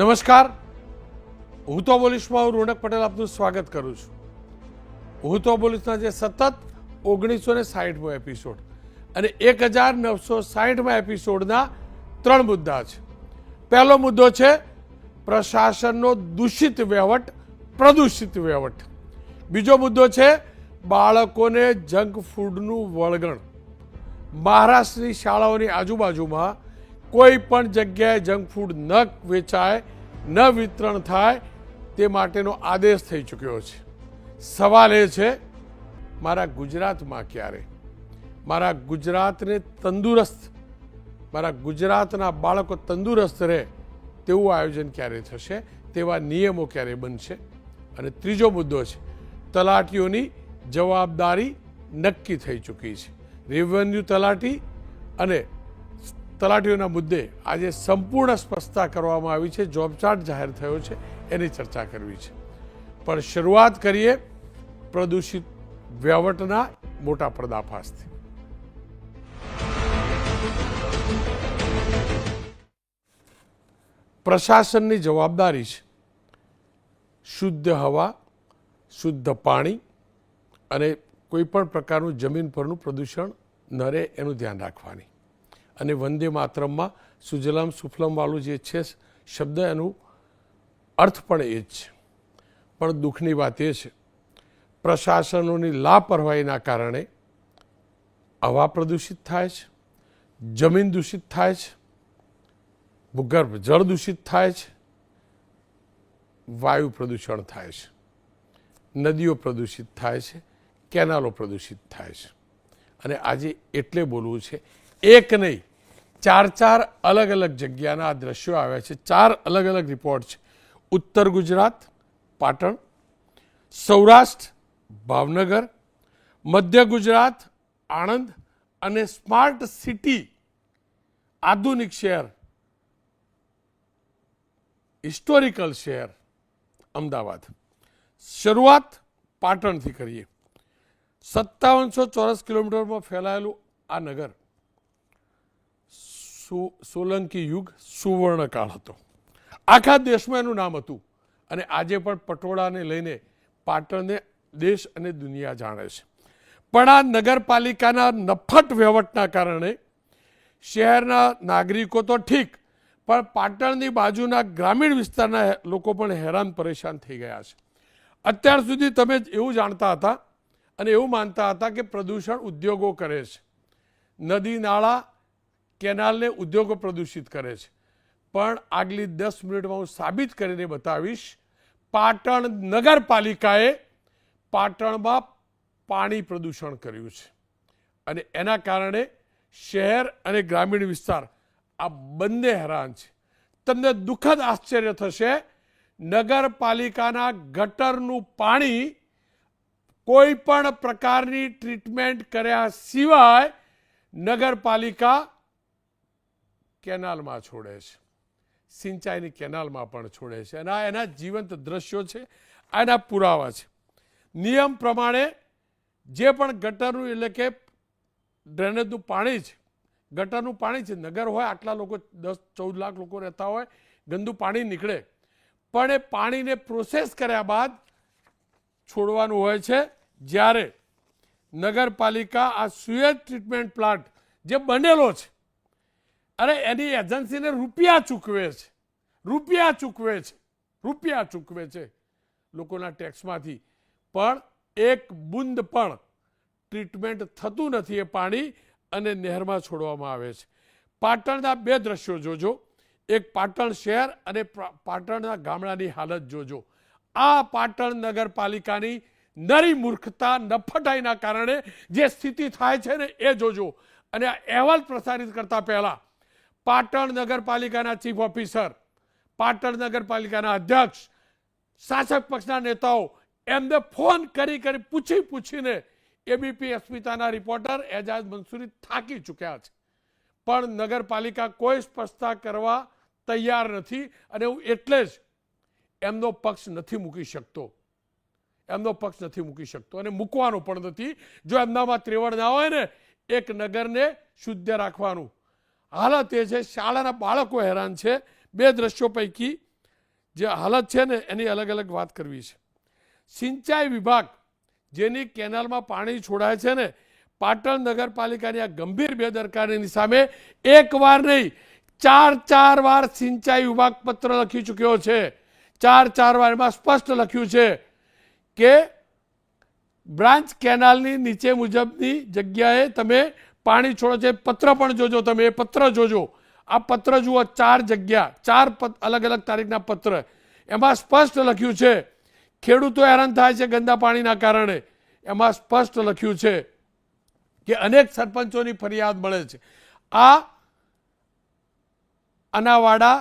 નમસ્કાર, હું તો બોલીશમાં હું રોનક પટેલ આપનું સ્વાગત કરું છું. હું તો બોલીશના જે સતત 1960મો એપિસોડ અને 1960મા એપિસોડના 3 મુદ્દા છે. પહેલો મુદ્દો છે પ્રશાસનનો દૂષિત વહીવટ, પ્રદૂષિત વહીવટ. બીજો મુદ્દો છે બાળકોને જંક ફૂડનું વળગણ. મહારાષ્ટ્રની શાળાઓની આજુબાજુમાં કોઈ પણ જગ્યાએ જંક ફૂડ ન વેચાય, ન વિતરણ થાય તે માટેનો આદેશ થઈ ચૂક્યો છે. સવાલ એ છે, મારા ગુજરાતમાં ક્યારે, મારા ગુજરાતને તંદુરસ્ત, મારા ગુજરાતના બાળકો તંદુરસ્ત રહે તેવું આયોજન ક્યારે થશે, તેવા નિયમો ક્યારે બનશે? અને ત્રીજો મુદ્દો છે તલાટીઓની જવાબદારી નક્કી થઈ ચૂકી છે. રેવન્યુ તલાટી અને તલાટીઓના મુદ્દે આજે સંપૂર્ણ સ્પષ્ટતા કરવામાં આવી છે. જોબ ચાર્ટ જાહેર થયો છે, એની ચર્ચા કરવી છે. પણ શરૂઆત કરીએ પ્રદૂષિત વહીવટના મોટા પર્દાફાશથી. પ્રશાસનની જવાબદારી છે શુદ્ધ હવા, શુદ્ધ પાણી અને કોઈ પણ પ્રકારનું જમીન પરનું પ્રદૂષણ ન રહે એનું ધ્યાન રાખવાની. અને વંદે માતરમમાં સુજલામ સુફલમ વાળું જે છે શબ્દ, એનું અર્થ પણ એ જ છે. પણ દુઃખની વાત એ છે પ્રશાસનોની લાપરવાહીના કારણે હવા પ્રદૂષિત થાય છે, જમીન દૂષિત થાય છે, ભૂગર્ભ જળ દૂષિત થાય છે, વાયુ પ્રદૂષણ થાય છે, નદીઓ પ્રદૂષિત થાય છે, કેનાલો પ્રદૂષિત થાય છે. અને આજે એટલે બોલવું છે, એક નહીં 4 અલગ અલગ જગ્યાના આ દ્રશ્યો આવ્યા છે. 4 અલગ અલગ રિપોર્ટ છે. ઉત્તર ગુજરાત પાટણ, સૌરાષ્ટ્ર ભાવનગર, મધ્ય ગુજરાત આણંદ અને સ્માર્ટ સિટી આધુનિક શહેર, હિસ્ટોરિકલ શહેર અમદાવાદ. શરૂઆત પાટણથી કરીએ. 5700 ચોરસ કિલોમીટરમાં ફેલાયેલું આ નગર સોલંકી યુગ સુવર્ણકાળ હતો. આખા દેશમાં એનું નામ હતું. અને આજે પણ પટોળાને લઈને પાટણને દેશ અને દુનિયા જાણે છે. પણ આ નગરપાલિકાના નફટ વહીવટના કારણે શહેરના નાગરિકો તો ઠીક, પણ પાટણની બાજુના ગ્રામીણ વિસ્તારના લોકો પણ હેરાન પરેશાન થઈ ગયા છે. અત્યાર સુધી તમે એવું જાણતા હતા અને એવું માનતા હતા કે પ્રદૂષણ ઉદ્યોગો કરે છે, નદી નાળા કેનાલને ઉદ્યોગો પ્રદૂષિત કરે છે. પણ આગલી 10 મિનિટમાં હું સાબિત કરીને બતાવીશ, પાટણ નગરપાલિકાએ પાટણમાં પાણી પ્રદૂષણ કર્યું છે. અને એના કારણે શહેર અને ગ્રામીણ વિસ્તાર આ બંને હેરાન છે. તમને દુઃખદ આશ્ચર્ય થશે, નગરપાલિકાના ગટરનું પાણી કોઈ પણ પ્રકારની ટ્રીટમેન્ટ કર્યા સિવાય નગરપાલિકા કેનાલમાં છોડે છે, સિંચાઈની કેનાલમાં પણ છોડે છે. અને આ એના જીવંત દ્રશ્યો છે, આના પુરાવા છે. નિયમ પ્રમાણે જે પણ ગટરનું એટલે કે ડ્રેનેજનું પાણી છે, ગટરનું પાણી છે, નગર હોય આટલા લોકો 10-14 લાખ લોકો રહેતા હોય, ગંદુ પાણી નીકળે, પણ એ પાણીને પ્રોસેસ કર્યા બાદ છોડવાનું હોય છે. જ્યારે નગરપાલિકા આ સુએજ ટ્રીટમેન્ટ પ્લાન્ટ જે બનેલો છે અને એની એજન્સીને રૂપિયા ચૂકવે છે લોકોના ટેક્સમાંથી, પણ એક બુંદ પણ ટ્રીટમેન્ટ થતું નથી એ પાણી અને નહેરમાં છોડવામાં આવે છે. પાટણના 2 દ્રશ્યો જોજો, એક પાટણ શહેર અને પાટણના ગામડાની હાલત જોજો. આ પાટણ નગરપાલિકાની નરી મૂર્ખતા, નફટાઈના કારણે જે સ્થિતિ થાય છે ને એ જોજો. અને આ અહેવાલ પ્રસારિત કરતા પહેલા પાટણ નગરપાલિકાના ચીફ ઓફિસર, પાટણ નગરપાલિકાના અધ્યક્ષ, શાસક પક્ષના નેતાઓ એમને ફોન કરી પૂછીને એબીપી અસ્મિતાના રિપોર્ટર એજાજ મંસૂરી થાકી ચૂક્યા છે. પણ નગરપાલિકા કોઈ સ્પષ્ટતા કરવા તૈયાર નથી. અને હું એટલે જ એમનો પક્ષ નથી મૂકી શકતો અને મૂકવાનો પણ નથી. જો એમનામાં ત્રેવડ ના હોય ને એક નગરને શુદ્ધ રાખવાનું. હાલત એ છે, શાળાના બાળકો હેરાન છે. 2 દ્રશ્યો પૈકી જે હાલત છે ને એની અલગ અલગ વાત કરવી છે. સિંચાઈ વિભાગ જેની કેનાલમાં પાણી છોડાય છે ને, પાટણ નગરપાલિકાની આ ગંભીર બેદરકારીની સામે એક વાર નહીં 4 વાર સિંચાઈ વિભાગ પત્ર લખી ચૂક્યો છે. 4 વાર એમાં સ્પષ્ટ લખ્યું છે કે બ્રાન્ચ કેનાલની નીચે મુજબની જગ્યાએ તમે પાણી છોડો છે. પત્ર પણ જોજો, તમે એ પત્ર જોજો. આ પત્ર જુઓ, 4 જગ્યા, 4 અલગ અલગ તારીખના પત્ર. એમાં સ્પષ્ટ લખ્યું છે ખેડૂતો હેરાન થાય છે ગંદા પાણીના કારણે. એમાં સ્પષ્ટ લખ્યું છે કે અનેક સરપંચોની ફરિયાદ મળે છે. આ અનાવાડા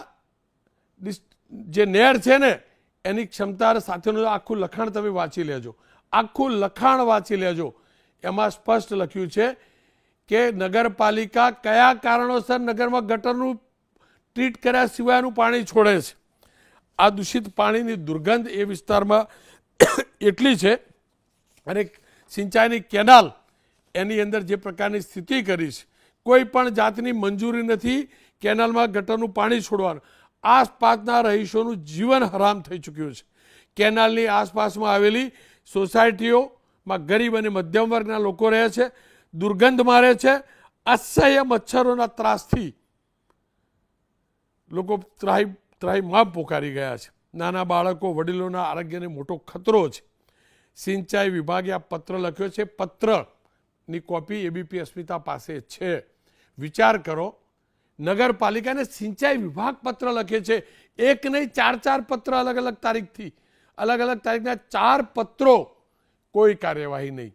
જે નહેર છે ને એની ક્ષમતા સાથેનું આખું લખાણ તમે વાંચી લેજો, આખું લખાણ વાંચી લેજો. એમાં સ્પષ્ટ લખ્યું છે કે નગરપાલિકા કયા કારણોસર નગરમાં ગટરનું ટ્રીટ કર્યા સિવાયનું પાણી છોડે છે. આ દૂષિત પાણીની દુર્ગંધ એ વિસ્તારમાં એટલી છે, અને સિંચાઈની કેનાલ એની અંદર જે પ્રકારની સ્થિતિ કરી છે, કોઈ પણ જાતની મંજૂરી નથી કેનાલમાં ગટરનું પાણી છોડવાનું. આસપાસના રહીશોનું જીવન હરામ થઈ ચૂક્યું છે. કેનાલની આસપાસમાં આવેલી સોસાયટીઓમાં ગરીબ અને મધ્યમ વર્ગના લોકો રહે છે. દુર્ગંધ મારે છે. અસહ્ય મચ્છરોના ત્રાસથી લોકો ત્રાહિમામ પોકારી ગયા છે. નાના બાળકો, વડીલોના આરોગ્યને મોટો ખતરો છે. સિંચાઈ વિભાગે આ પત્ર લખ્યો છે. પત્રની કોપી એબીપી અસ્મિતા પાસે છે. વિચાર કરો, નગરપાલિકાને સિંચાઈ વિભાગ પત્ર લખે છે. એક નહીં 4 પત્ર અલગ અલગ તારીખથી, અલગ અલગ તારીખના 4 પત્રો, કોઈ કાર્યવાહી નહીં.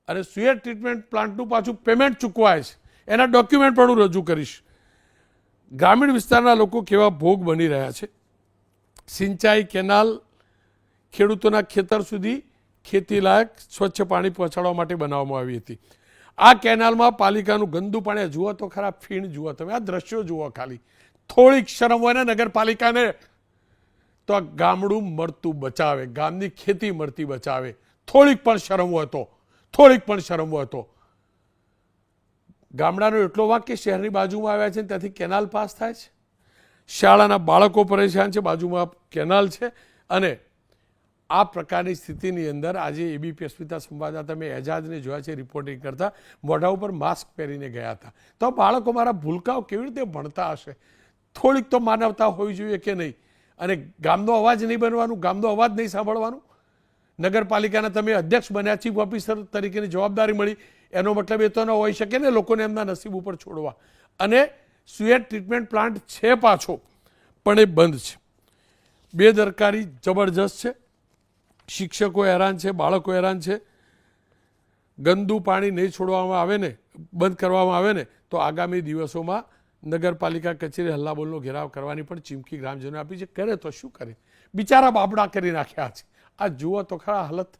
અને સુએજ ટ્રીટમેન્ટ પ્લાન્ટનું પાછું પેમેન્ટ ચૂકવાય છે. એના ડોક્યુમેન્ટ પણ હું રજૂ કરીશ. ગ્રામીણ વિસ્તારના લોકો કેવા ભોગ બની રહ્યા છે. સિંચાઈ કેનાલ ખેડૂતોના ખેતર સુધી ખેતીલાયક સ્વચ્છ પાણી પહોંચાડવા માટે બનાવવામાં આવી હતી. આ કેનાલમાં પાલિકાનું ગંદુ પાણી, જુઓ તો ખરા ફીણ જુઓ તમે, આ દ્રશ્યો જુઓ. ખાલી થોડીક શરમ હોય ને નગરપાલિકાને તો આ ગામડું મળતું બચાવે, ગામની ખેતી મળતી બચાવે. થોડીક પણ શરમ હોય તો, થોડીક પણ શરમ હોય તો. ગામડાનો એટલો વાંક કે શહેરની બાજુમાં આવ્યા છે, ત્યાંથી કેનાલ પાસ થાય છે. શાળાના બાળકો પરેશાન છે, બાજુમાં કેનાલ છે. અને આ પ્રકારની સ્થિતિની અંદર આજે એબીપી અસ્મિતા સંવાદદાતા મેં એજાજને જોયા છે રિપોર્ટિંગ કરતા, મોઢા ઉપર માસ્ક પહેરીને ગયા હતા. તો બાળકો મારા ભૂલકાઓ કેવી રીતે ભણતા હશે? થોડીક તો માનવતા હોવી જોઈએ કે નહીં? અને ગામનો અવાજ નહીં બનવાનું, ગામનો અવાજ નહીં સાંભળવાનું. નગરપાલિકાના તમે અધ્યક્ષ બન્યા, ચીફ ઓફિસર તરીકેની જવાબદારી મળી, એનો મતલબ એ તો ન હોઈ શકે ને લોકોને એમના નસીબ ઉપર છોડવા. અને સુએજ ટ્રીટમેન્ટ પ્લાન્ટ છે પાછો, પણ એ બંધ છે. બેદરકારી જબરજસ્ત છે. શિક્ષકો હેરાન છે, બાળકો હેરાન છે. ગંદુ પાણી નહીં છોડવામાં આવે ને, બંધ કરવામાં આવે ને તો આગામી દિવસોમાં નગરપાલિકા કચેરી હલ્લાબોલનો ઘેરાવ કરવાની પણ ચીમકી ગ્રામજનોને આપી છે. કરે તો શું કરે, બિચારા બાબડા કરી નાખ્યા છે. આ જુઓ તો ખરા હાલત.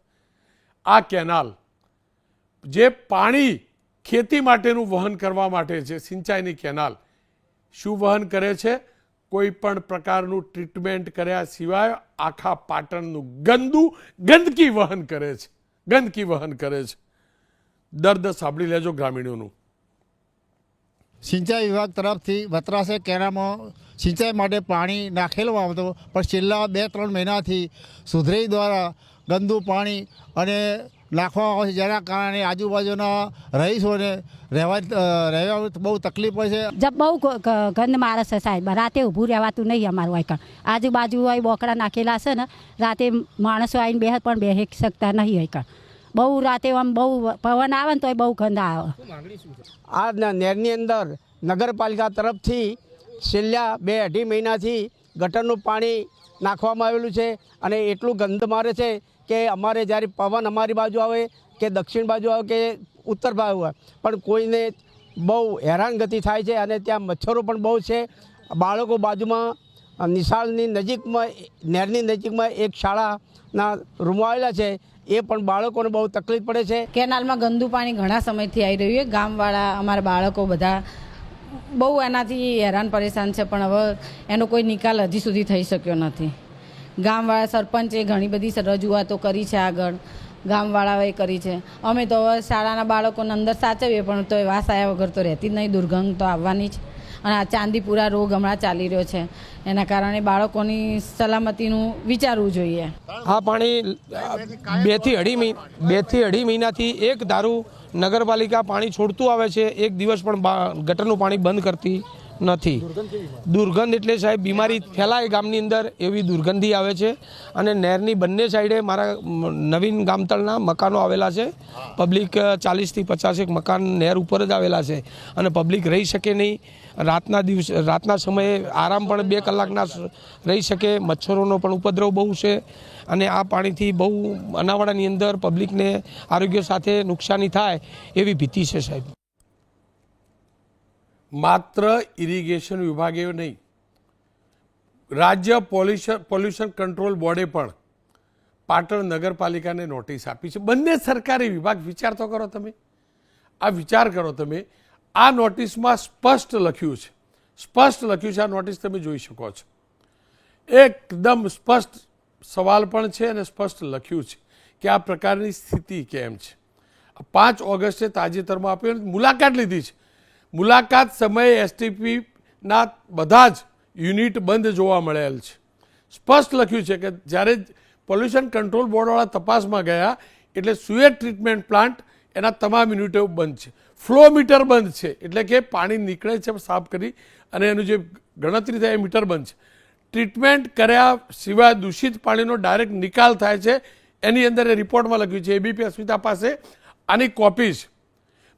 આ કેનાલ જે પાણી ખેતી માટેનું વહન કરવા માટે છે, સિંચાઈની કેનાલ શું વહન કરે છે? કોઈ પણ પ્રકારનું ટ્રીટમેન્ટ કર્યા સિવાય આખા પાટણનું ગંદકી વહન કરે છે, ગંદકી વહન કરે છે. દર્દ સાંભળી લેજો ગ્રામીણોનું. સિંચાઈ વિભાગ તરફથી વતરાસે કેનાલમાં સિંચાઈ માટે પાણી નાખેલું આવતું, પણ છેલ્લા 2-3 મહિનાથી સુધરાઈ દ્વારા ગંદુ પાણી અને નાખવામાં આવે છે, જેના કારણે આજુબાજુના રહીશોને રહેવા બહુ તકલીફ હોય છે. બહુ ગંદ મારે છે સાહેબ. રાતે ઊભું રહેવાતું નહીં અમારું હોય. આજુબાજુ હોય બોકડા નાખેલા છે ને, રાતે માણસો આવીને બેસે પણ બેસી શકતા નહીં હોય. બહુ રાતે આમ બહુ પવન આવે ને તો બહુ ગંદ આવે. આ નહેરની અંદર નગરપાલિકા તરફથી છેલ્લા 2-2.5 મહિનાથી ગટરનું પાણી નાખવામાં આવેલું છે, અને એટલું ગંધ મારે છે કે અમારે જ્યારે પવન અમારી બાજુ આવે કે દક્ષિણ બાજુ આવે કે ઉત્તર બાજુ આવે, પણ કોઈને બહુ હેરાનગતિ થાય છે. અને ત્યાં મચ્છરો પણ બહુ છે. બાળકો બાજુમાં નિશાળની નજીકમાં, નહેરની નજીકમાં એક શાળાના રૂમો આવેલા છે, એ પણ બાળકોને બહુ તકલીફ પડે છે. કેનાલમાં ગંદુ પાણી ઘણા સમયથી આવી રહ્યું છે. ગામવાળા અમારા બાળકો બધા બહુ એનાથી હેરાન પરેશાન છે, પણ હવે એનો કોઈ નિકાલ હજી સુધી થઈ શક્યો નથી. ગામવાળા સરપંચે ઘણી બધી રજૂઆતો કરી છે, આગળ ગામવાળાઓએ કરી છે. અમે તો હવે શાળાના બાળકોને અંદર સાચવીએ, પણ તો વાસ આવ્યા વગર તો રહેતી જ નહીં, દુર્ગંધ તો આવવાની જ. અને આ ચાંદીપુરા રોગ હમણાં ચાલી રહ્યો છે, એના કારણે બાળકોની સલામતીનું વિચારવું જોઈએ. આ પાણી 2 થી અઢી મહિનાથી એક ધારું નગરપાલિકા પાણી છોડતું આવે છે. એક દિવસ પણ ગટરનું પાણી બંધ કરતી નથી. દુર્ગંધ એટલે સાહેબ બીમારી ફેલાય ગામની અંદર એવી દુર્ગંધી આવે છે. અને નહેરની બંને સાઈડે મારા નવીન ગામતળના મકાનો આવેલા છે. પબ્લિક 40 થી 50 મકાન નહેર ઉપર જ આવેલા છે અને પબ્લિક રહી શકે નહીં. રાતના સમયે આરામ પણ 2 કલાકના રહી શકે. મચ્છરોનો પણ ઉપદ્રવ બહુ છે અને આ પાણીથી બહુ અનાવાડાની અંદર પબ્લિકને આરોગ્ય સાથે નુકસાની થાય એવી ભીતિ છે સાહેબ. માત્ર ઇરિગેશન વિભાગે નહીં, રાજ્ય પોલ્યુશન કંટ્રોલ બોર્ડે પણ પાટણ નગરપાલિકાને નોટિસ આપી છે. બંને સરકારી વિભાગ, વિચાર તો કરો તમે, આ વિચાર કરો તમે. આ નોટિસમાં સ્પષ્ટ લખ્યું છે, આ નોટિસ તમે જોઈ શકો છો. એકદમ સ્પષ્ટ સવાલ પણ છે અને સ્પષ્ટ લખ્યું છે કે આ પ્રકારની સ્થિતિ કેમ છે. 5 ઓગસ્ટે તાજેતરમાં આપ્યો, મુલાકાત લીધી છે. મુલાકાત સમયે એસટીપીના બધા જ યુનિટ બંધ જોવા મળેલ છે. સ્પષ્ટ લખ્યું છે કે જ્યારે પોલ્યુશન કંટ્રોલ બોર્ડવાળા તપાસમાં ગયા એટલે સુએજ ટ્રીટમેન્ટ પ્લાન્ટ એના તમામ યુનિટો બંધ છે. ફ્લો મીટર બંધ છે, એટલે કે પાણી નીકળે છે સાફ કરી અને એનું જે ગણતરી થાય એ મીટર બંધ છે. ટ્રીટમેન્ટ કર્યા સિવાય દૂષિત પાણીનો ડાયરેક્ટ નિકાલ થાય છે. એની અંદર એ રિપોર્ટમાં લખ્યું છે. એબીપી અસ્મિતા પાસે આની કોપી છે.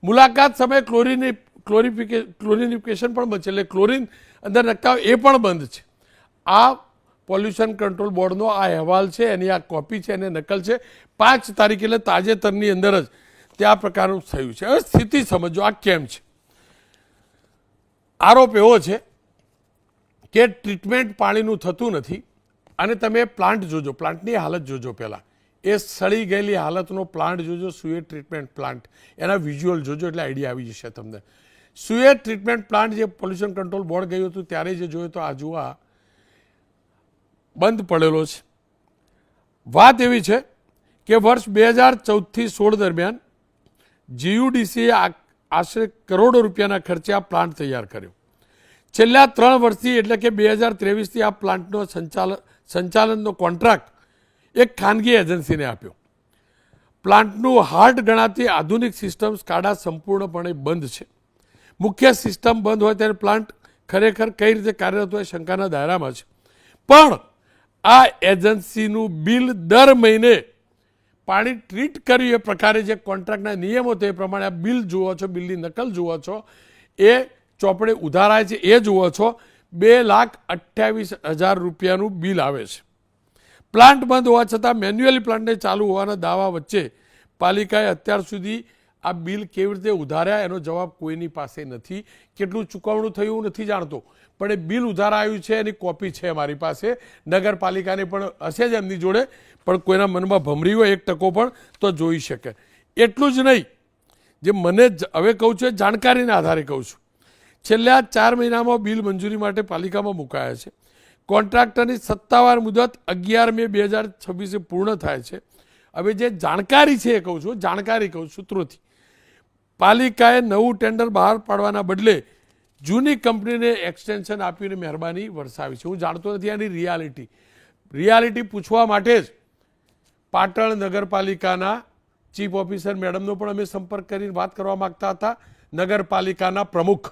મુલાકાત સમયે ક્લોરિનિફિકેશન પણ બંધ છે, એટલે ક્લોરિન અંદર નાખતા હોય એ પણ બંધ છે. આ પોલ્યુશન કંટ્રોલ બોર્ડનો આ અહેવાલ છે, એની આ કોપી છે, એને નકલ છે. 5 તારીખ એટલે તાજેતરની અંદર જ ત્યાં પ્રકારનું થયું છે. હવે સ્થિતિ સમજો આ કેમ છે. આરોપ એવો છે કે ટ્રીટમેન્ટ પાણીનું થતું નથી અને તમે પ્લાન્ટ જોજો, પ્લાન્ટની હાલત જોજો. પહેલાં એ સડી ગયેલી હાલતનો પ્લાન્ટ જોજો, સુએજ ટ્રીટમેન્ટ પ્લાન્ટ, એના વિઝ્યુઅલ જોજો એટલે આઈડિયા આવી જશે તમને. સુએજ ટ્રીટમેન્ટ પ્લાન્ટ જે પોલ્યુશન કંટ્રોલ બોર્ડ ગયું હતું ત્યારે જે જોયું તો આ જુઓ બંધ પડેલો છે. વાત એવી છે કે વર્ષ 2014થી 16 દરમિયાન જીયુડીસીએ આશરે કરોડો રૂપિયાના ખર્ચે આ પ્લાન્ટ તૈયાર કર્યો. છેલ્લા 3 વર્ષથી એટલે કે 2023થી આ પ્લાન્ટનો સંચાલનનો કોન્ટ્રાક્ટ એક ખાનગી એજન્સીને આપ્યો. પ્લાન્ટનું હાર્ટ ગણાતી આધુનિક સિસ્ટમ સ્કાડા સંપૂર્ણપણે બંધ છે. મુખ્ય સિસ્ટમ બંધ હોય ત્યારે પ્લાન્ટ ખરેખર કઈ રીતે કાર્યરત હોય શંકાના દાયરામાં છે. પણ આ એજન્સીનું બિલ દર મહિને પાણી ટ્રીટ કર્યું એ પ્રકારે જે કોન્ટ્રાક્ટના નિયમો તે પ્રમાણે આ બિલ જુઓ છો, બિલની નકલ જુઓ છો, એ ચોપડે ઉધારાય છે એ જુઓ છો. 2,28,000 રૂપિયાનું બિલ આવે છે. પ્લાન્ટ બંધ હોવા છતાં મેન્યુઅલી પ્લાન્ટને ચાલુ હોવાના દાવા વચ્ચે પાલિકાએ અત્યાર સુધી આ બિલ કેવી રીતે ઉધાર્યા એનો જવાબ કોઈની પાસે નથી. કેટલું ચૂકવણું થયું નથી જાણતો, પણ એ બિલ ઉધારાયું છે એની કોપી છે મારી પાસે. નગરપાલિકાને પણ હશે જ એમની જોડે, પણ કોઈના મનમાં ભમરી હોય 1% પણ તો જોઈ શકે. એટલું જ નહીં, જે મને હવે કહું છું એ જાણકારીના આધારે કહું છું. છેલ્લા 4 મહિનામાં બિલ મંજૂરી માટે પાલિકામાં મુકાયા છે. કોન્ટ્રાક્ટરની સત્તાવાર મુદત 11 મે 2026 પૂર્ણ થાય છે. હવે જે જાણકારી છે એ કહું છું, જાણકારી કહું સૂત્રોથી, પાલિકાએ નવું ટેન્ડર બહાર પાડવાના બદલે જૂની કંપનીને એક્સટેન્શન આપીને મહેરબાની વરસાવી છે. હું જાણતો નથી આની રિયાલિટી પૂછવા માટે જ પાટણ નગરપાલિકાના ચીફ ઓફિસર મેડમનો પણ અમે સંપર્ક કરીને વાત કરવા માગતા હતા. નગરપાલિકાના પ્રમુખ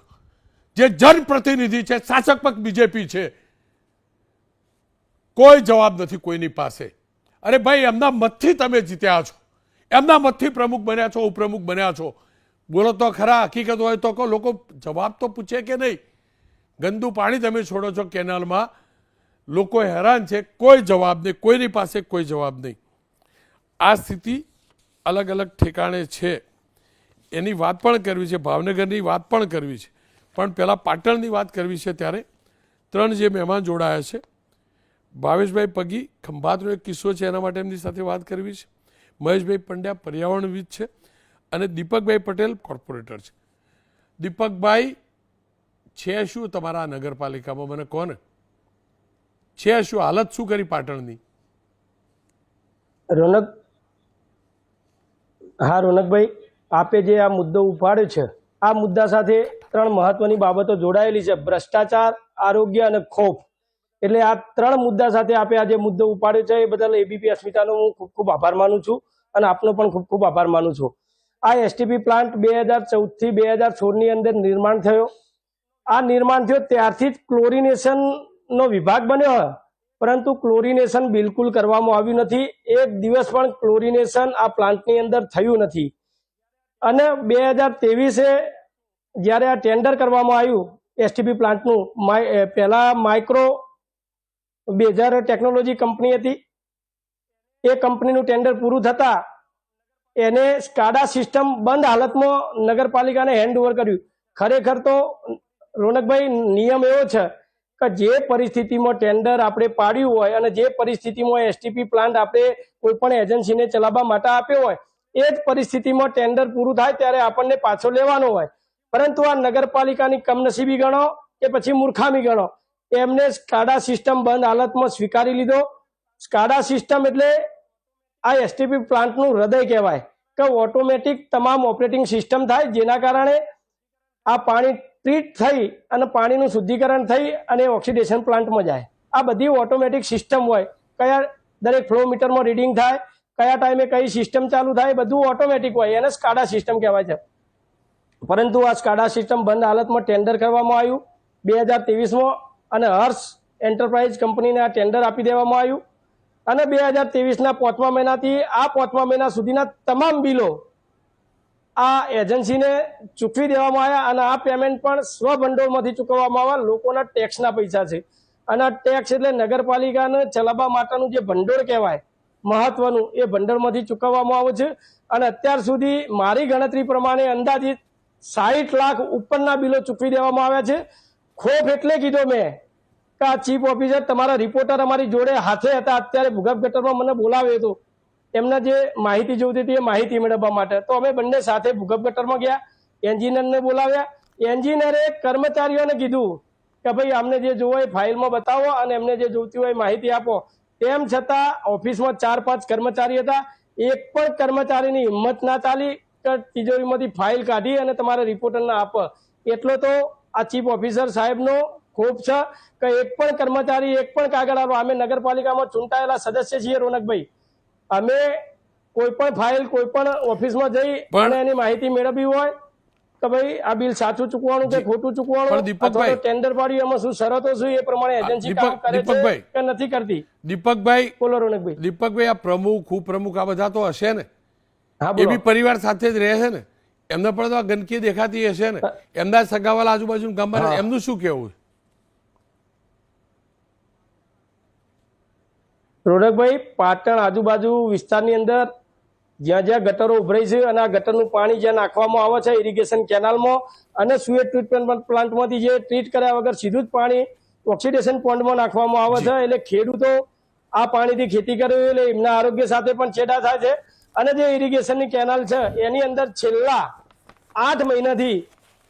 જે જનપ્રતિનિધિ છે, શાસક પક્ષ બીજેપી છે, કોઈ જવાબ નથી કોઈની પાસે. અરે ભાઈ, એમના મતથી તમે જીત્યા છો, એમના મતથી પ્રમુખ બન્યા છો, ઉપપ્રમુખ બન્યા છો. બોલો તો ખરા, હકીકત હોય તો કહો. લોકો જવાબ તો પૂછે કે નહીં? ગંદુ પાણી તમે છોડો છો કેનાલમાં, લોકો હેરાન છે, કોઈ જવાબ નહીં, કોઈની પાસે કોઈ જવાબ નહીં. આ સ્થિતિ અલગ અલગ ઠેકાણે છે, એની વાત પણ કરવી છે, ભાવનગરની વાત પણ કરવી છે, પણ પહેલાં પાટણની વાત કરવી છે. ત્યારે 3 જે મહેમાન જોડાયા છે, ભાવેશભાઈ પગી, ખંભાતનો એક કિસ્સો છે એના માટે એમની સાથે વાત કરવી છે. મહેશભાઈ પંડ્યા પર્યાવરણવિદ છે અને દીપકભાઈ પટેલ કોર્પોરેટર છે. દીપકભાઈ, છે શું તમારા નગરપાલિકામાં મને કહો ને, છે શું હાલત શું કરી પાટણની? રોનકભાઈ, આપે જે આ મુદ્દો ઉપાડ્યો છે આ મુદ્દા સાથે 3 મહત્વની બાબતો જોડાયેલી છે: ભ્રષ્ટાચાર, આરોગ્ય અને ખોફ. એટલે આ 3 મુદ્દા સાથે આપણે આજે મુદ્દો ઉપાડ્યો છે. એ બદલ એબીપી અસ્મિતાનો હું ખૂબ ખૂબ આભાર માનું છું અને આપનો પણ ખૂબ ખૂબ આભાર માનું છું. આ એસટીપી પ્લાન્ટ 2014 થી 2016 ની અંદર નિર્માણ થયો. આ નિર્માણ થયો ત્યારથી જ ક્લોરિનેશનનો વિભાગ બન્યો, પરંતુ ક્લોરિનેશન બિલકુલ કરવામાં આવ્યું નથી. એક દિવસ પણ ક્લોરિનેશન આ પ્લાન્ટની અંદર થયું નથી. અને 2023 જ્યારે આ ટેન્ડર કરવામાં આવ્યું એસટીપી પ્લાન્ટનું, પહેલા માઇક્રો બેઝર ટેકનોલોજી કંપની હતી. એ કંપનીનું ટેન્ડર પૂરું થતા એને સ્કાડા સિસ્ટમ બંધ હાલતમાં નગરપાલિકાને હેન્ડઓવર કર્યું. ખરેખર તો રોનકભાઈ નિયમ એવો છે કે જે પરિસ્થિતિમાં ટેન્ડર આપણે પાડ્યું હોય અને જે પરિસ્થિતિમાં એસટીપી પ્લાન્ટ આપણે કોઈ પણ એજન્સીને ચલાવવા માટે આપ્યો હોય, એ જ પરિસ્થિતિમાં ટેન્ડર પૂરું થાય ત્યારે આપણને પાછો લેવાનો હોય. પરંતુ આ નગરપાલિકાની કમનસીબી ગણો કે પછી મૂર્ખામી ગણો, એમને સ્કાડા સિસ્ટમ બંધ હાલતમાં સ્વીકારી લીધો. સ્કાડા સિસ્ટમ એટલે આ એસટીપી પ્લાન્ટનું હૃદય કહેવાય કે ઓટોમેટિક તમામ ઓપરેટિંગ સિસ્ટમ થાય, જેના કારણે આ પાણી ટ્રીટ થઈ અને પાણીનું શુદ્ધિકરણ થઈ અને ઓક્સિડેશન પ્લાન્ટમાં જાય. આ બધી ઓટોમેટિક સિસ્ટમ હોય. કયા દરેક ફ્લો મીટરમાં રીડિંગ થાય, કયા ટાઈમે કઈ સિસ્ટમ ચાલુ થાય, બધું ઓટોમેટિક હોય. એને સ્કાડા સિસ્ટમ કહેવાય છે. પરંતુ આ સ્કાડા સિસ્ટમ બંધ હાલતમાં ટેન્ડર કરવામાં આવ્યું 2023માં અને હર્ષ એન્ટરપ્રાઇઝ કંપનીને આ ટેન્ડર આપી દેવામાં આવ્યું. અને 2023ના 5મા મહિનાથી આ 5મા મહિના સુધીના તમામ બિલો આ એજન્સીને ચૂકવી દેવામાં આવ્યા. અને આ પેમેન્ટ પણ સ્વભંડોળમાંથી ચૂકવવામાં આવ્યા. લોકોના ટેક્સના પૈસા છે. અને આ ટેક્સ એટલે નગરપાલિકાને ચલાવવા માટેનું જે ભંડોળ કહેવાય મહત્વનું, એ ભંડોળમાંથી ચૂકવવામાં આવે છે. અને અત્યાર સુધી મારી ગણતરી પ્રમાણે અંદાજિત 60 લાખ ઉપરના બિલો ચૂકવી દેવામાં આવ્યા છે. ખોફ એટલે કીધો મેં કે આ ચીફ ઓફિસર તમારા રિપોર્ટર અમારી જોડે હાથે હતા. અત્યારે ભૂગર્ભ ગટરમાં મને બોલાવ્યો હતો, એમને જે માહિતી જોઈતી હતી એ માહિતી મેળવવા માટે. તો અમે બંને સાથે ભૂગર્ભ ગટરમાં ગયા, એન્જિનિયરને બોલાવ્યા. એન્જિનિયરે કર્મચારીઓને કીધું કે ભાઈ અમને જે જોવો એ ફાઇલમાં બતાવો અને એમને જે જોઈતી હોય માહિતી આપો. તેમ છતાં ઓફિસમાં 4-5 કર્મચારી હતા. એક પણ કર્મચારીની હિંમત ના ચાલી કે તિજોરીમાંથી ફાઇલ કાઢી અને તમારા રિપોર્ટરને આપો. એટલો તો આ ચીફ ઓફિસર સાહેબનો ખોફ છે કે એક પણ કર્મચારી, એક પણ કાગળ આપો. અમે નગરપાલિકામાં ચૂંટાયેલા સદસ્ય છીએ રોનકભાઈ. અમે કોઈ પણ ફાઇલ કોઈ પણ ઓફિસમાં જઈ અને એની માહિતી મેળવવી હોય કે ભાઈ આ બિલ સાચું ચૂકવાનું કે ખોટું ચૂકવાનું, અથવા ટેન્ડર પાડ્યું એમાં શું શરતો શું, એ પ્રમાણે એજન્સી કામ કરે છે કે નથી કરતી. દીપકભાઈ, બોલો રોનકભાઈ. દીપકભાઈ, આ પ્રમુખ, ઉપપ્રમુખ આ બધા તો હશે ને? હા, એ બી પરિવાર સાથે જ રહે છે ને? એમને પણ તો આ ગંદકી દેખાતી હશે ને? એમના સગાવાલા આજુબાજુ ગામમાં, એમનું શું કહેવું? રોનકભાઈ, પાટણ આજુબાજુ વિસ્તારની અંદર જ્યાં જ્યાં ગટરો ઉભરાઈ છે અને આ ગટરનું પાણી જ્યાં નાખવામાં આવે છે ઇરિગેશન કેનાલમાં અને સુએજ ટ્રીટમેન્ટ પ્લાન્ટમાંથી જે ટ્રીટ કર્યા વગર સીધું જ પાણી ઓક્સિડેશન પોન્ડમાં નાખવામાં આવે છે. એટલે ખેડૂતો આ પાણીથી ખેતી કરે એટલે એમના આરોગ્ય સાથે પણ છેડા થાય છે. અને જે ઇરિગેશનની કેનાલ છે એની અંદર છેલ્લા 8 મહિનાથી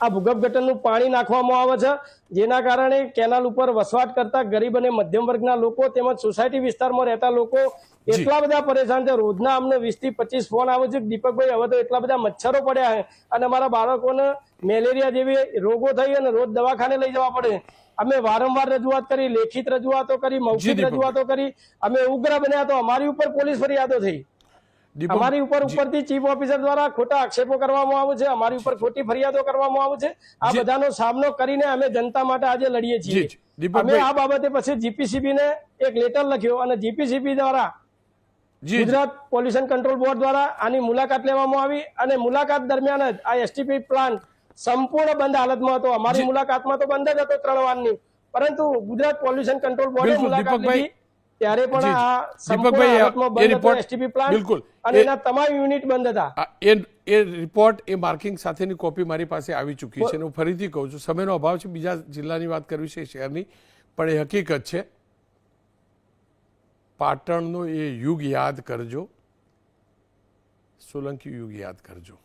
આ ભૂગર્ભ ગટરનું પાણી નાખવામાં આવે છે, જેના કારણે કેનાલ ઉપર વસવાટ કરતા ગરીબ અને મધ્યમ વર્ગના લોકો તેમજ સોસાયટી વિસ્તારમાં રહેતા લોકો એટલા બધા પરેશાન છે. રોજના અમને 20 થી 25 ફોન આવે છે. દીપકભાઈ, હવે તો એટલા બધા મચ્છરો પડ્યા છે અને અમારા બાળકોને મેલેરિયા જેવી રોગો થઈ અને રોજ દવાખાને લઈ જવા પડે. અમે વારંવાર રજૂઆત કરી, લેખિત રજૂઆતો કરી, મૌખિક રજૂઆતો કરી. અમે ઉગ્ર બન્યા તો અમારી ઉપર પોલીસ ફરિયાદો થઈ. અમારી ઉપરથી ચીફ ઓફિસર દ્વારા ખોટા આક્ષેપો કરવામાં આવે છે, અમારી ઉપર ખોટી ફરિયાદો કરવામાં આવે છે. આ બધાનો સામનો કરીને અમે જનતા માટે આજે લડીએ છીએ. અમે આ બાબતે પછી જીપીસીબી ને એક લેટર લખ્યો અને જીપીસીબી દ્વારા ગુજરાત પોલ્યુશન કંટ્રોલ બોર્ડ દ્વારા આની મુલાકાત લેવામાં આવી અને મુલાકાત દરમિયાન જ આ એસટીપી પ્લાન્ટ સંપૂર્ણ બંધ હાલતમાં હતો. અમારી મુલાકાતમાં તો બંધ જ હતો 3 વારની, પરંતુ ગુજરાત પોલ્યુશન કંટ્રોલ બોર્ડે મુલાકાત લીધી ત્યારે પણ આ સંપૂર્ણ હાલતમાં બંધ હતો એસટીપી પ્લાન્ટ અને એના તમામ યુનિટ બંધ હતા. એ રિપોર્ટ, એ માર્કિંગ સાથેની કોપી મારી પાસે આવી ચૂકી છે. હું ફરીથી કહું છું, સમયનો અભાવ છે, બીજા જિલ્લાની વાત કરવી છે, શહેરની, પણ એ હકીકત છે. પાટણનો એ યુગ યાદ કરજો, સોલંકી યુગ યાદ કરજો.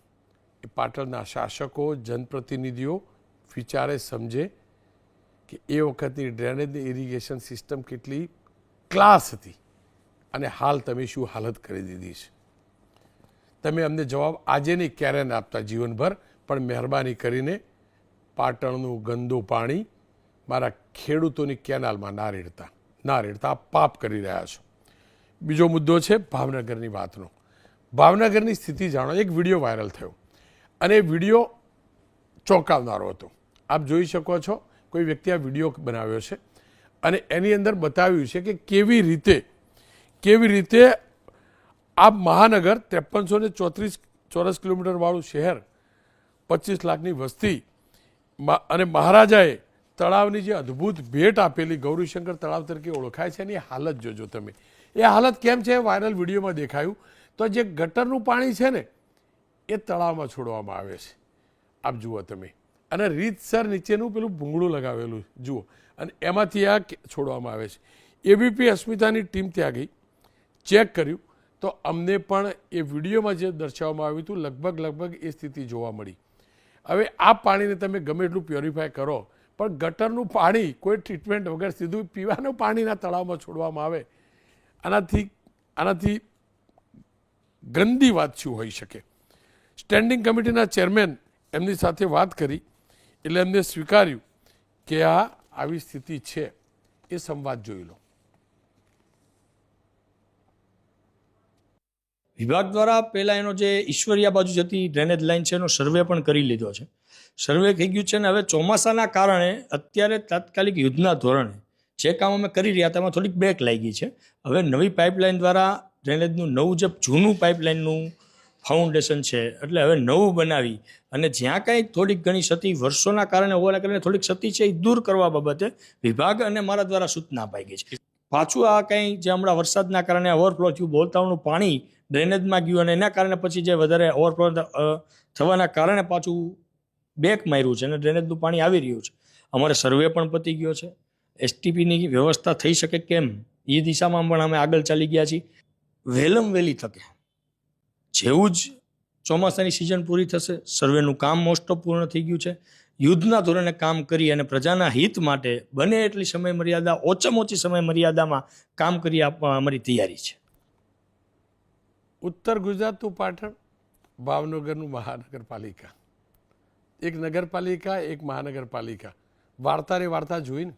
એ પાટણના શાસકો, જનપ્રતિનિધિઓ વિચારે, સમજે કે એ વખતની ડ્રેનેજની ઇરિગેશન સિસ્ટમ કેટલી ક્લાસ હતી અને હાલ તમે શું હાલત કરી દીધી છે. તમે અમને જવાબ આજે નહીં, ક્યારે ના આપતા, જીવનભર, પણ મહેરબાની કરીને પાટણનું ગંદુ પાણી મારા ખેડૂતોની કેનાલમાં ના રેડતા પાપ કરી રહ્યા છો. બીજો મુદ્દો છે ભાવનગરની વાતનો. ભાવનગરની સ્થિતિ જાણો. એક વિડીયો વાયરલ થયો અને એ વિડીયો ચોંકાવનારો હતો. આપ જોઈ શકો છો, કોઈ વ્યક્તિ આ વિડીયો બનાવ્યો છે અને એની અંદર બતાવ્યું છે કે કેવી રીતે આ મહાનગર 5334 ચોરસ કિલોમીટર વાળું શહેર, 25 લાખની વસ્તી અને મહારાજાએ તળાવની જે અદ્ભુત ભેટ આપેલી ગૌરીશંકર તળાવ તરીકે ઓળખાય છે, એની હાલત જોજો તમે. એ હાલત કેમ છે વાયરલ વિડીયોમાં દેખાયું. તો જે ગટરનું પાણી છે ને એ તળાવમાં છોડવામાં આવે છે. આપ જુઓ તમે, અને રીતસર નીચેનું પેલું ભૂંગળું લગાવેલું જુઓ, અને એમાંથી આ છોડવામાં આવે છે. એબીપી અસ્મિતાની ટીમ ત્યાં ગઈ, ચેક કર્યું તો અમને પણ એ વિડીયોમાં જે દર્શાવવામાં આવ્યું હતું લગભગ એ સ્થિતિ જોવા મળી. હવે આ પાણીને તમે ગમે એટલું પ્યોરિફાય કરો, પણ ગટરનું પાણી કોઈ ટ્રીટમેન્ટ વગર સીધું પીવાના પાણીના તળાવમાં છોડવામાં આવે, આનાથી ગંદી વાત શું હોઈ શકે. સ્ટેન્ડિંગ કમિટીના ચેરમેન એમની સાથે વાત કરી એટલે એમને સ્વીકાર્યું કે આવી સ્થિતિ છે. એ સંવાદ જોઈ લો. વિભાગ દ્વારા પહેલાં એનો જે ઈશ્વરિયા બાજુ જતી ડ્રેનેજ લાઇન છે એનો સર્વે પણ કરી લીધો છે. સર્વે થઈ ગયું છે ને હવે ચોમાસાના કારણે અત્યારે તાત્કાલિક યુદ્ધના ધોરણે જે કામ અમે કરી રહ્યા હતા એમાં થોડીક બ્રેક લાગી છે. હવે નવી પાઇપલાઇન દ્વારા ડ્રેનેજનું નવું જે જૂનું પાઇપલાઇનનું ફાઉન્ડેશન છે એટલે હવે નવું બનાવી અને જ્યાં કાંઈ થોડીક ઘણી ક્ષતિ વર્ષોના કારણે હોવાના કારણે થોડીક ક્ષતિ છે એ દૂર કરવા બાબતે વિભાગ અને મારા દ્વારા સૂચના અપાઈ ગઈ છે. પાછું આ કંઈ જે હમણાં વરસાદના કારણે ઓવરફ્લો થયું, બોલતાવનું પાણી ડ્રેનેજમાં ગયું અને એના કારણે પછી જે વધારે ઓવરફ્લો થવાના કારણે પાછું બેક માર્યું છે અને ડ્રેનેજનું પાણી આવી રહ્યું છે. અમારે સર્વે પણ પતી ગયો છે. એસટીપીની વ્યવસ્થા થઈ શકે કેમ એ દિશામાં પણ અમે આગળ ચાલી ગયા છીએ. વહેલી તકે જેવું જ ચોમાસાની સિઝન પૂરી થશે, સર્વેનું કામ મોસ્ટ ઓફ પૂર્ણ થઈ ગયું છે. યુદ્ધના ધોરણે કામ કરી અને પ્રજાના હિત માટે બને એટલી સમય મર્યાદા, ઓછામાં ઓછી સમય મર્યાદામાં કામ કરી આપવા અમારી તૈયારી છે. ઉત્તર ગુજરાતનું પાટણ, ભાવનગરનું મહાનગરપાલિકા, એક નગરપાલિકા એક મહાનગરપાલિકા, વાર્તા જોઈને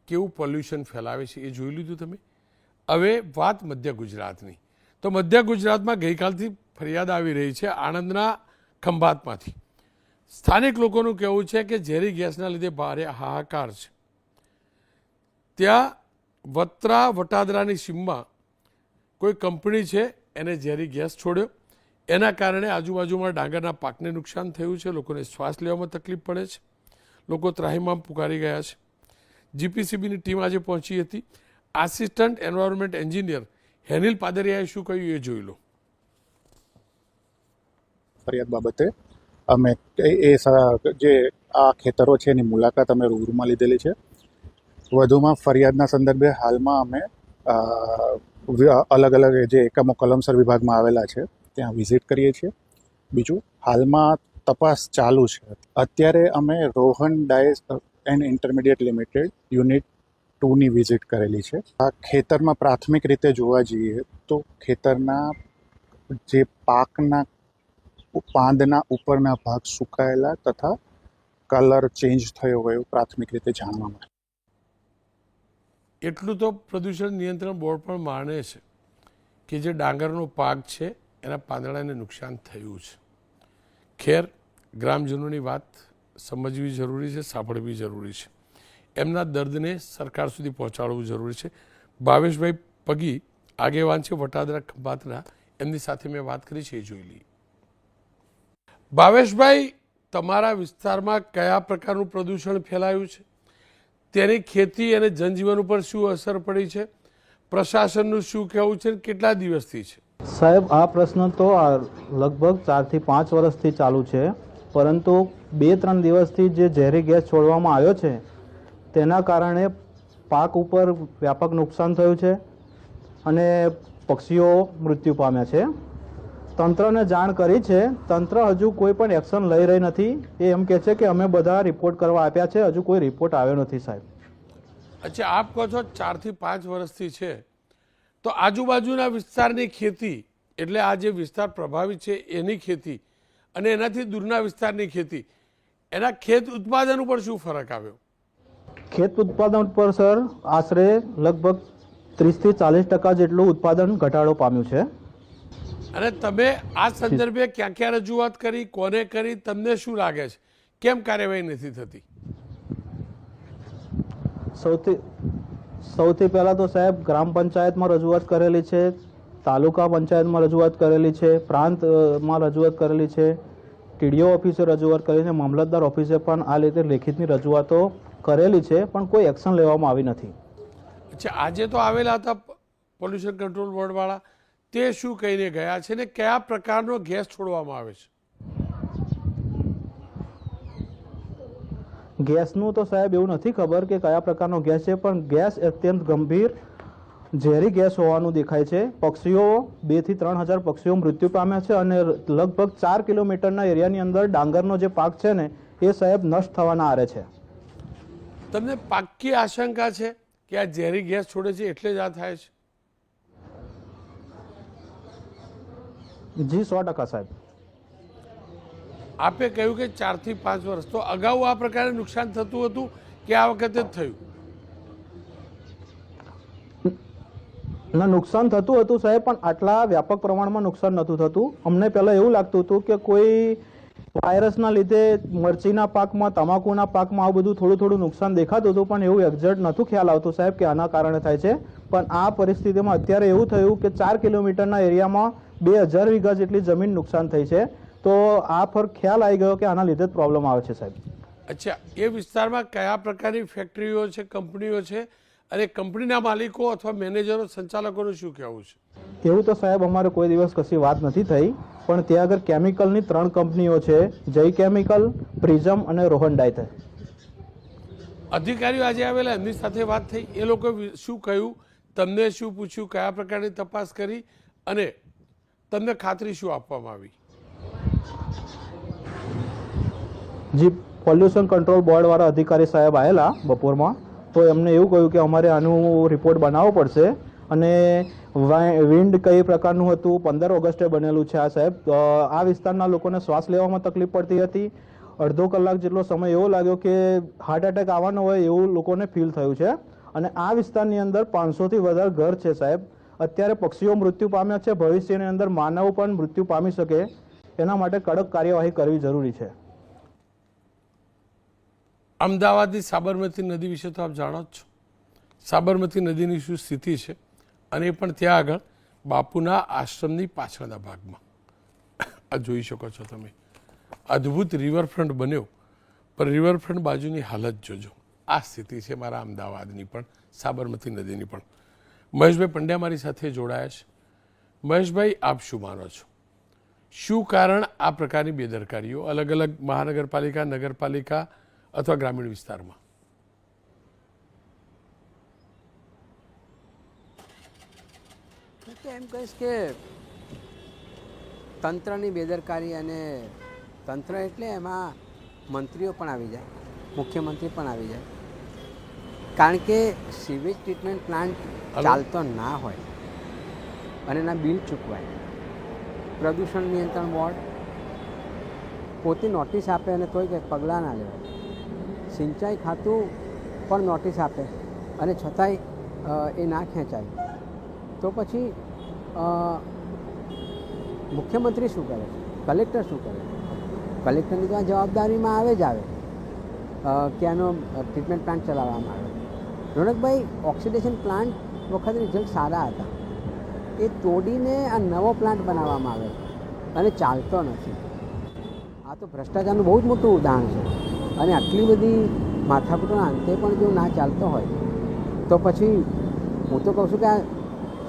કેવું પોલ્યુશન ફેલાવે છે એ જોઈ લીધું તમે. હવે વાત મધ્ય ગુજરાતની. તો મધ્ય ગુજરાતમાં ગઈકાલથી ફરિયાદ આવી રહી છે આણંદના ખંભાતમાંથી. સ્થાનિક લોકોનું કહેવું છે કે ઝેરી ગેસના લીધે ભારે હાહાકાર છે. ત્યાં વટાદરાની સીમમાં કોઈ કંપની છે એને ઝેરી ગેસ છોડ્યો, એના કારણે આજુબાજુમાં ડાંગરના પાકને નુકસાન થયું છે. લોકોને શ્વાસ લેવામાં તકલીફ પડે છે. લોકો ત્રાહિમામ પુકારી ગયા છે. જીપીસીબીની ટીમ આજે પહોંચી હતી. આસિસ્ટન્ટ એન્વાયરમેન્ટ એન્જિનિયર હેનિલ પાદરિયાએ શું કહ્યું એ જોઈ લો. ફરિયાદ બાબતે અમે જે આ ખેતરો છે એની મુલાકાત અમે રૂબરૂમાં લીધેલી છે. વધુમાં ફરિયાદના સંદર્ભે હાલમાં અમે અલગ અલગ જે એકમો કલમસર વિભાગમાં આવેલા છે ત્યાં વિઝિટ કરીએ છીએ. બીજું હાલમાં તપાસ ચાલુ છે. અત્યારે અમે Rohan dyes and intermediate limited unit 2ની વિઝિટ કરેલી છે. આ ખેતરમાં પ્રાથમિક રીતે જોવા જઈએ તો ખેતરના જે પાકના પાંદના ઉપરના ભાગ સુકાયેલા તથા કલર ચેન્જ થયો હોય એવું પ્રાથમિક રીતે જાણવા મળે. એટલું તો પ્રદૂષણ નિયંત્રણ બોર્ડ પણ માને છે કે જે ડાંગરનો પાક છે એના પાંદડાને નુકસાન થયું છે. ખેર ગ્રામજનોની વાત સમજવી જરૂરી છે, સાંભળવી જરૂરી છે. એમના દર્દને સરકાર સુધી પહોંચાડવું જરૂરી છે. ભાવેશભાઈ પગી આગેવાન છે વટાદરા ખંભાતના, એમની સાથે મેં વાત કરી છે એ જોઈ લઈએ. ભાવેશભાઈ, તમારા વિસ્તારમાં કયા પ્રકારનું પ્રદૂષણ ફેલાયું છે, તેની ખેતી અને જનજીવન ઉપર શું અસર પડી છે, પ્રશાસનનું શું કહેવું છે, કેટલા દિવસથી છે? સાહેબ, આ પ્રશ્ન તો લગભગ 4 થી 5 વર્ષથી ચાલુ છે, પરંતુ 2-3 દિવસથી જે ઝેરી ગેસ છોડવામાં આવ્યો છે તેના કારણે પાક ઉપર વ્યાપક નુકસાન થયું છે અને પક્ષીઓ મૃત્યુ પામ્યા છે. તંત્રને જાણ કરી છે, તંત્ર હજુ કોઈ પણ એક્શન લઈ રહી નથી. એ એમ કહે છે કે અમે બધા રિપોર્ટ કરવા આપ્યા છે, હજુ કોઈ રિપોર્ટ આવ્યો નથી સાહેબ. અચ્છા, આપ કહો છો 4 થી 5 વર્ષથી છે, તો આજુબાજુના વિસ્તારની ખેતી એટલે આ જે વિસ્તાર પ્રભાવિત છે એની ખેતી અને એનાથી દૂરના વિસ્તારની ખેતી, એના ખેત ઉત્પાદન ઉપર શું ફરક આવ્યો? ખેત ઉત્પાદન પર સર આશરે લગભગ 30 થી 40% જેટલું ઉત્પાદન ઘટાડો પામ્યું છે. અને તમે આ સંદર્ભે ક્યાં ક્યાં રજૂઆત કરી, કોને કરી, તમને શું લાગે છે કેમ કાર્યવાહી નથી થતી? સૌથી પહેલાં તો સાહેબ ગ્રામ પંચાયતમાં રજૂઆત કરેલી છે, તાલુકા પંચાયતમાં રજૂઆત કરેલી છે, પ્રાંતમાં રજૂઆત કરેલી છે, ટીડીઓ ઓફિસે રજૂઆત કરેલી છે, મામલતદાર ઓફિસે પણ આ રીતે લેખિતની રજૂઆતો કરેલી છે, પણ કોઈ એક્શન લેવામાં આવી નથી. અચ્છા, આજે તો આવેલા હતા પોલ્યુશન કંટ્રોલ બોર્ડવાળા, તે શું કહીને ગયા છે ને કયા પ્રકારનો ગેસ છોડવામાં આવે છે? ગેસનું તો સાહેબ એવું નથી ખબર કે કયા પ્રકારનો ગેસ છે, પણ ગેસ અત્યંત ગંભીર ઝેરી ગેસ હોવાનું દેખાય છે. પક્ષીઓ 2 થી 3 હજાર પક્ષીઓ મૃત્યુ પામ્યા છે અને લગભગ 4 કિલોમીટરના એરિયાની અંદર ડાંગરનો જે પાક છે ને એ સાહેબ નષ્ટ થવાના આરે છે. તમને પાક્કી આશંકા છે કે આ ઝેરી ગેસ છોડે છે એટલે જ આ થાય છે? જી 100% સાહેબ. આપે કહ્યું કે 4 થી 5 વર્ષ, તો અગાઉ આ પ્રકારે નુકસાન થતું હતું કે આ વખતે જ થયું? ના, નુકસાન થતું હતું સાહેબ, પણ આટલા વ્યાપક પ્રમાણમાં નુકસાન નહોતું થતું. અમને પહેલાં એવું લાગતું હતું કે કોઈ વાયરસના લીધે મરચીના પાકમાં, તમાકુના પાકમાં આવું બધું થોડું થોડું નુકસાન દેખાતું હતું, પણ એવું એક્ઝેક્ટ નહોતું ખ્યાલ આવતું સાહેબ કે આના કારણે થાય છે. પણ આ પરિસ્થિતિમાં અત્યારે એવું થયું કે 4 કિલોમીટરના એરિયામાં 2000 વીઘા જેટલી જમીન નુકસાન થઈ છે. તો આ પર ખ્યાલ આવી ગયો કે આના લીધે જ પ્રોબ્લેમ આવે છે સાહેબ. અચ્છા, એ વિસ્તારમાં કયા પ્રકારની ફેક્ટરીઓ છે, કંપનીઓ છે, અને કંપનીના માલિકો અથવા મેનેજરો, સંચાલકોનું શું કહેવું છે? એવું તો સાહેબ અમારે કોઈ દિવસ કશી વાત નથી થઈ, પણ ત્યાં આગળ કેમિકલની 3 કંપનીઓ છે, જય કેમિકલ, પ્રિઝમ અને રોહન ડાય. અધિકારીઓ આજે આવેલા, એમની સાથે વાત થઈ, એ લોકો શું કહ્યું, તમને શું પૂછ્યું, કયા પ્રકારની તપાસ કરી અને તમને ખાતરી શું આપવામાં આવી? જી, પોલ્યુશન કંટ્રોલ બોર્ડવાળા અધિકારી સાહેબ આવેલા બપોરમાં, તો એમને એવું કહ્યું કે અમારે આનું રિપોર્ટ બનાવવો પડશે અને વિન્ડ કઈ પ્રકારનું હતું, 15 ઓગસ્ટે બનેલું છે આ સાહેબ. આ વિસ્તારના લોકોને શ્વાસ લેવામાં તકલીફ પડતી હતી. અડધો કલાક જેટલો સમય એવો લાગ્યો કે હાર્ટ એટેક આવવાનો હોય એવું લોકોને ફીલ થયું છે. અને આ વિસ્તારની અંદર 500થી વધારે ઘર છે સાહેબ. અત્યારે પક્ષીઓ મૃત્યુ પામ્યા છે, ભવિષ્યની અંદર માનવ પણ મૃત્યુ પામી શકે, એના માટે કડક કાર્યવાહી કરવી જરૂરી છે. અમદાવાદની સાબરમતી નદી વિશે તો આપ જાણો જ છો. સાબરમતી નદીની શું સ્થિતિ છે, અને એ પણ ત્યાં આગળ બાપુના આશ્રમની પાછળના ભાગમાં આ જોઈ શકો છો તમે. અદ્ભુત રિવરફ્રન્ટ બન્યો, પણ રિવરફ્રન્ટ બાજુની હાલત જોજો. આ સ્થિતિ છે મારા અમદાવાદની પણ, સાબરમતી નદીની પણ. મહેશભાઈ પંડ્યા મારી સાથે જોડાયા છે. મહેશભાઈ, આપ શું માનો છો? શું કારણ આ પ્રકારની બેદરકારીઓ અલગ અલગ મહાનગરપાલિકા, નગરપાલિકા અથવા ગ્રામીણ વિસ્તારમાં? હું તો એમ કહીશ કે તંત્રની બેદરકારી, અને તંત્ર એટલે એમાં મંત્રીઓ પણ આવી જાય, મુખ્યમંત્રી પણ આવી જાય. કારણ કે સીવેજ ટ્રીટમેન્ટ પ્લાન્ટ ચાલતો ના હોય અને એના બિલ ચૂકવાય, પ્રદૂષણ નિયંત્રણ બોર્ડ પોતે નોટિસ આપે અને તોય કંઈ પગલાં ના લેવાય. સિંચાઈ ખાતું પણ નોટિસ આપે અને છતાંય એ ના ખેંચાય, તો પછી મુખ્યમંત્રી શું કરે, કલેક્ટર શું કરે? કલેક્ટરની તો આ જવાબદારીમાં આવે જ આવે કે આનો ટ્રીટમેન્ટ પ્લાન્ટ ચલાવવામાં આવે. રોનકભાઈ, ઓક્સિડેશન પ્લાન્ટ વખતે રિઝલ્ટ સારા હતા, એ તોડીને આ નવો પ્લાન્ટ બનાવવામાં આવે અને ચાલતો નથી. આ તો ભ્રષ્ટાચારનું બહુ જ મોટું ઉદાહરણ છે. અને આટલી બધી માથાકૂટના અંતે પણ જો ના ચાલતો હોય તો પછી હું તો કહું છું કે આ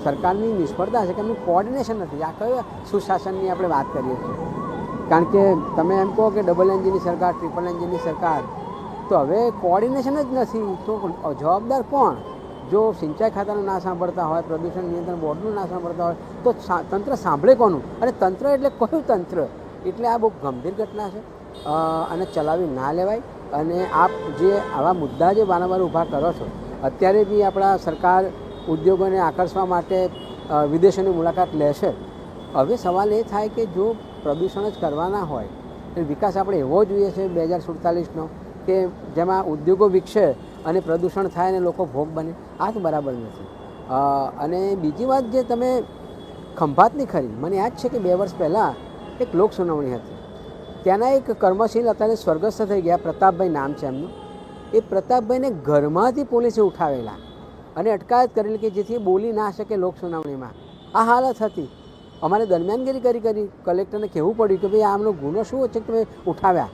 સરકારની નિષ્ફળતા છે કે એમનું કોઓર્ડિનેશન નથી. આ કયો સુશાસનની આપણે વાત કરીએ છીએ? કારણ કે તમે એમ કહો કે ડબલ એન્જિનની સરકાર, ટ્રિપલ એન્જિનની સરકાર, તો હવે કોઓર્ડિનેશન જ નથી. તો જવાબદાર કોણ? જો સિંચાઈ ખાતાનું ના સાંભળતા હોય, પ્રદૂષણ નિયંત્રણ બોર્ડનું ના સાંભળતા હોય, તો તંત્ર સાંભળે કોનું? અને તંત્ર એટલે કયું તંત્ર? એટલે આ બહુ ગંભીર ઘટના છે અને ચલાવી ના લેવાય. અને આપ જે આવા મુદ્દા જે વારંવાર ઊભા કરો છો, અત્યારે બી આપણા સરકાર ઉદ્યોગોને આકર્ષવા માટે વિદેશોની મુલાકાત લે છે. હવે સવાલ એ થાય કે જો પ્રદૂષણ જ કરવાના હોય તો વિકાસ આપણે એવો જોઈએ છે 2047નો કે જેમાં ઉદ્યોગો વિકસે અને પ્રદૂષણ થાય અને લોકો ભોગ બને. આ તો બરાબર નથી. અને બીજી વાત જે તમે ખંભાતની ખરી, મને યાદ છે કે 2 વર્ષ પહેલાં એક લોક સુનાવણી હતી. ત્યાંના એક કર્મશીલ અત્યારે સ્વર્ગસ્થ થઈ ગયા, પ્રતાપભાઈ નામ છે એમનું. એ પ્રતાપભાઈને ઘરમાંથી પોલીસે ઉઠાવેલા અને અટકાયત કરેલી કે જેથી બોલી ના શકે લોક સુનાવણીમાં. આ હાલત હતી. અમારે દરમિયાનગીરી કરી કલેક્ટરને કહેવું પડ્યું કે ભાઈ આમનો ગુનો શું છે કે તમે ઉઠાવ્યા.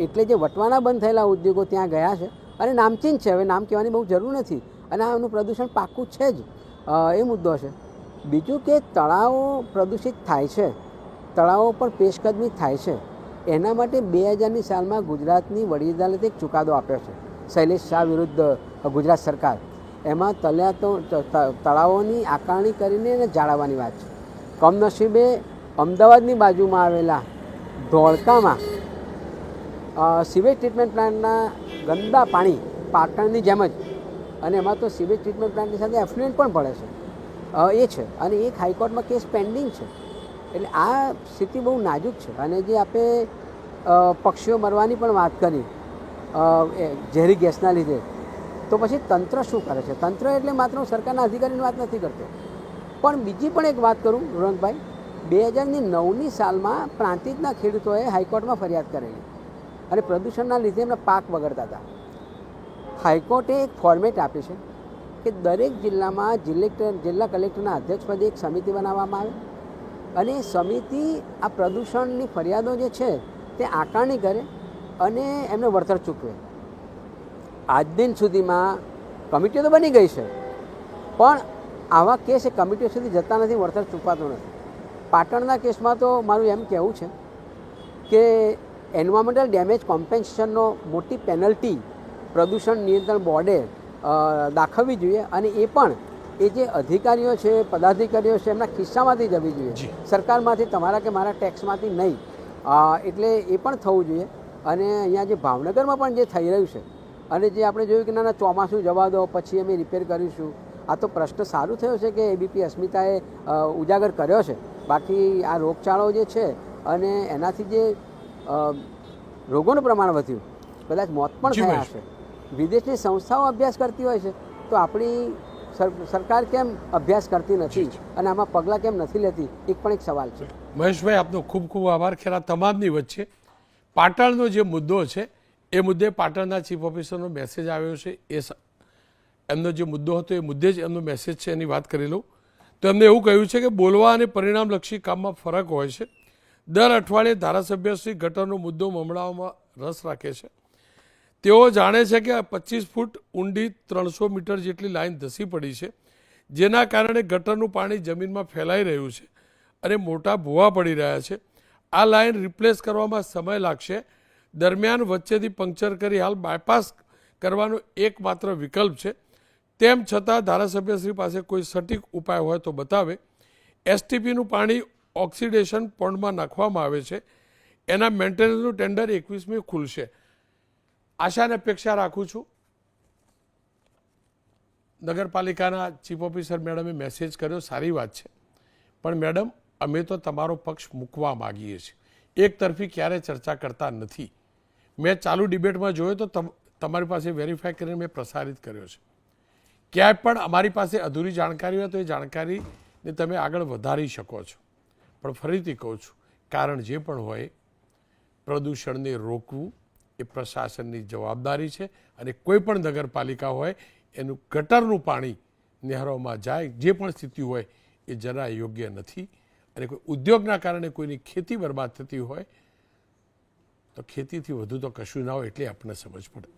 એટલે જે વટવાના બંધ થયેલા ઉદ્યોગો ત્યાં ગયા છે અને નામચીન છે, હવે નામ કહેવાની બહુ જરૂર નથી અને આનું પ્રદૂષણ પાક્કું છે જ. એ મુદ્દો છે. બીજું કે તળાવો પ્રદૂષિત થાય છે, તળાવો પર પેશકદમી થાય છે. એના માટે 2000ની સાલમાં ગુજરાતની વડી અદાલતે એક ચુકાદો આપ્યો છે, શૈલેષ શાહ વિરુદ્ધ ગુજરાત સરકાર. એમાં તળાવોની આકારણી કરીને એને જાળવવાની વાત છે. કમનસીબે અમદાવાદની બાજુમાં આવેલા ધોળકામાં સીવેજ ટ્રીટમેન્ટ પ્લાન્ટના ગંદા પાણી પાટણની જેમ જ, અને એમાં તો સીવેજ ટ્રીટમેન્ટ પ્લાન્ટની સાથે એફ્લુએન્ટ પણ પડે છે, એ છે. અને એક હાઈકોર્ટમાં કેસ પેન્ડિંગ છે. એટલે આ સ્થિતિ બહુ નાજુક છે. અને જે આપણે પક્ષીઓ મરવાની પણ વાત કરી ઝેરી ગેસના લીધે, તો પછી તંત્ર શું કરે છે? તંત્ર એટલે માત્ર હું સરકારના અધિકારીની વાત નથી કરતો, પણ બીજી પણ એક વાત કરું રોનકભાઈ. 2009ની સાલમાં પ્રાંતિજના ખેડૂતોએ હાઈકોર્ટમાં ફરિયાદ કરેલી અને પ્રદૂષણના લીધે એમના પાક બગડતા હતા. હાઈકોર્ટે એક ફોર્મેટ આપી છે કે દરેક જિલ્લામાં જિલ્લા કલેક્ટરના અધ્યક્ષપદે એક સમિતિ બનાવવામાં આવે અને એ સમિતિ આ પ્રદૂષણની ફરિયાદો જે છે તે આકારણી કરે અને એમને વળતર ચૂકવે. આજ દિન સુધીમાં કમિટીઓ તો બની ગઈ છે, પણ આવા કેસ એ કમિટીઓ સુધી જતા નથી, વળતર ચૂકવાતું નથી. પાટણના કેસમાં તો મારું એમ કહેવું છે કે એન્વાયરમેન્ટલ ડેમેજ કોમ્પેન્સેશનનો મોટી પેનલ્ટી પ્રદૂષણ નિયંત્રણ બોર્ડે દાખવવી જોઈએ અને એ પણ એ જે અધિકારીઓ છે, પદાધિકારીઓ છે, એમના ખિસ્સામાંથી જવી જોઈએ, સરકારમાંથી, તમારા કે મારા ટેક્સમાંથી નહીં. એટલે એ પણ થવું જોઈએ. અને અહીંયા જે ભાવનગરમાં પણ જે થઈ રહ્યું છે અને જે આપણે જોયું કે ના ચોમાસું જવા દો પછી અમે રિપેર કરીશું, આ તો પ્રશ્ન સારું થયો છે કે એબીપી અસ્મિતાએ ઉજાગર કર્યો છે. બાકી આ રોગચાળો જે છે અને એનાથી જે રોગોનું પ્રમાણ વધ્યું, કદાચ મોત પણ થયા હશે. વિદેશની સંસ્થાઓ અભ્યાસ કરતી હોય છે તો આપણી સરકાર કેમ અભ્યાસ કરતી નથી અને આમાં પગલાં કેમ નથી લેતી, એક પણ એક સવાલ છે. મહેશભાઈ, આપનો ખૂબ ખૂબ આભાર. ખેર, આ તમામની વચ્ચે પાટણનો જે મુદ્દો છે એ મુદ્દે પાટણના ચીફ ઓફિસરનો મેસેજ આવ્યો છે. એમનો જે મુદ્દો હતો એ મુદ્દે જ એમનો મેસેજ છે, એની વાત કરી લઉં તો એમને એવું કહ્યું છે કે બોલવા અને પરિણામલક્ષી કામમાં ફરક હોય છે. દર અઠવાડિયે ધારાસભ્યશ્રી ગટરનો મુદ્દો મમડાવવામાં રસ રાખે છે. તેઓ જાણે છે કે 25 ફૂટ ઊંડી 300 મીટર જેટલી લાઈન ધસી પડી છે, જેના કારણે ગટરનું પાણી જમીનમાં ફેલાઈ રહ્યું છે અને મોટા ભૂવા પડી રહ્યા છે. આ લાઈન રિપ્લેસ કરવામાં સમય લાગશે. દરમિયાન વચ્ચેથી પંક્ચર કરી હાલ બાયપાસ કરવાનો એકમાત્ર વિકલ્પ છે. તેમ છતાં ધારાસભ્યશ્રી પાસે કોઈ સટીક ઉપાય હોય તો બતાવે. એસટીપીનું પાણી ઓક્સિડેશન પોન્ડમાં નાખવામાં આવે છે. એના મેન્ટેનન્સનું ટેન્ડર 21મી ખુલશે. આશા અને અપેક્ષા રાખું છું. નગરપાલિકાના ચીફ ઓફિસર મેડમે મેસેજ કર્યો, સારી વાત છે, પણ મેડમ અમે તો તમારો પક્ષ મૂકવા માગીએ છીએ, એક તરફી ક્યારે ચર્ચા કરતા નથી. મેં ચાલુ ડિબેટમાં જોયો તો તમારી પાસે વેરીફાઈ કરીને મેં પ્રસારિત કર્યો છે. ક્યાંય પણ અમારી પાસે અધૂરી જાણકારી હોય તો એ જાણકારીને તમે આગળ વધારી શકો છો. પણ ફરીથી કહું છું, કારણ જે પણ હોય, પ્રદૂષણને રોકવું એ પ્રશાસનની જવાબદારી છે અને કોઈ પણ નગરપાલિકા હોય એનું ગટરનું પાણી નહેરોમાં જાય, જે પણ સ્થિતિ હોય એ જરા યોગ્ય નથી. અને કોઈ ઉદ્યોગના કારણે કોઈની ખેતી બરબાદ થતી હોય તો ખેતીથી વધુ તો કશું ના હોય, એટલે આપણને સમજ પડે.